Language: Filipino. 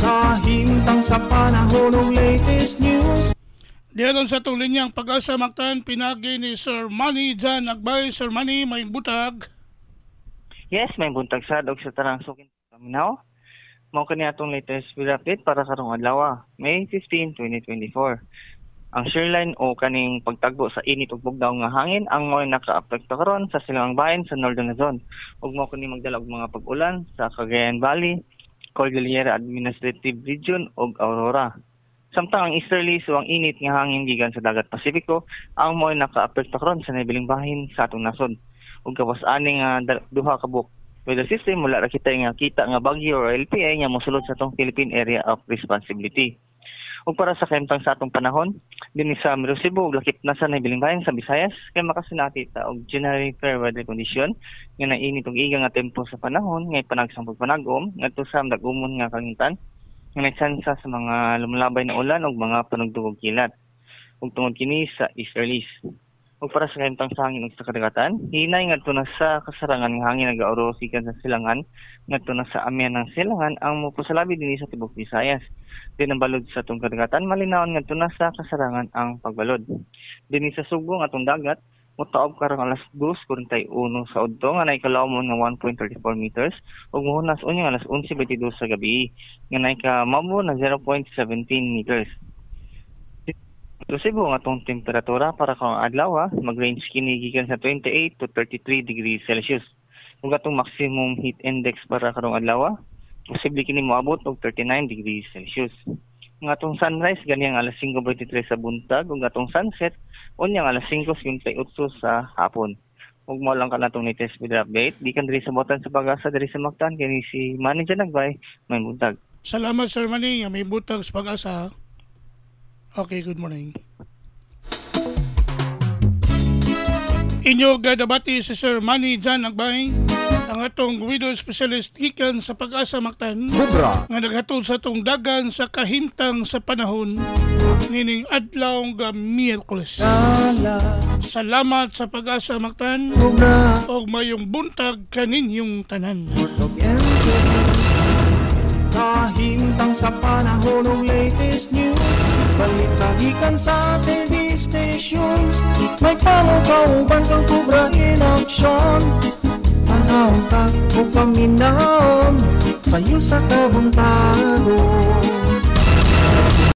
Kahimtang sa panahon ng latest news. Diyan sa itong linyang Pag-asa Mactan, pinagi ni Sir Manny Jan Agbay. Sir Manny, may butag. Yes, may buntag sad og sa tarang sukin paminaw. Mao kani atong latest weather update para karong adlaw, May 15, 2024. Ang shearline o kaning pagtagbo sa init ug bugnaw nga hangin ang mo'y nakaapekto karon sa silangang bahin sa Northern Luzon. Ug mao kani magdala og mga pag-ulan sa Cagayan Valley, Cordillera Administrative Region ug Aurora. Samtang ang easterly so ang init nga hangin gikan sa dagat Pasifiko ang mo'y nakaapekto karon sa nabiling bahin sa atong nasod. Ug kawas ani nga duha ka buok weather system mula ra kita nga bagyo or LPA nga mosulod sa atong Philippine Area of Responsibility. Ug para sa kahimtang sa atong panahon dinhi sa Mero Cebu ug lakip na sa nabiling bahin sa Visayas kay makasinati ta og generally fair weather condition nga nainit ug iga nga tempo sa panahon nga panagsang pagpanagom ngadto sa dag-umon nga kalangitan nga nagsansa sa mga lumalabay na ulan ug mga panugdog ug kilat. Ug tungod kini sa easterlies. Ug para sa kahimtang sa hangin ug sa kadagatan, hinay ngadto na sa kasarangan nga hangin nagauro sikan sa silangan ngadto na sa amyan ng silangan ang mopusalabi dinhi sa tibuok Visayas. Din ang balod sa atong kadagatan malinawon ngadto na sa kasarangan ang pagbalod. Dinhi sa Subo nga atong dagat motaob karong alas 2:41 sa udto nga naikalawom nga 1.34 meters ug mohunas unya alas 11:22 sa gabi nga naikamabo na 0.17 meters. So Cebu nga atong temperatura para karong adlaw mag-range kini gikan sa 28 to 33 degrees Celsius. Ug atong maximum heat index para karong adlaw posible kini moabot og 39 degrees Celsius. Ang atong sunrise ganiyang alas 5:23 sa buntag ug atong sunset unyang alas 5:58 sa hapon. Ug mao lang kanatong latest weather update gikan diri sa Batan sa Pag-asa diri sa Mactan kini si Manny Jan Agbay, may buntag. Salamat Sir Manny, nga may butag sa Pag-asa. Okay, good morning. Inyo gadabati si Sir Manny Jan Agbay, ang atong widow specialist gikan sa Pag-asa Mactan nga naghatod sa atong dagan sa kahimtang sa panahon nining adlaw nga Miyerkules. Salamat sa Pag-asa Mactan og mayong buntag kaninyong tanan. Kahimtang sa panahon ng latest news. Balita sa TV stations. May palukauban kang kubra in action. Panahon ka o paminaon sa'yo sa kabuntagon.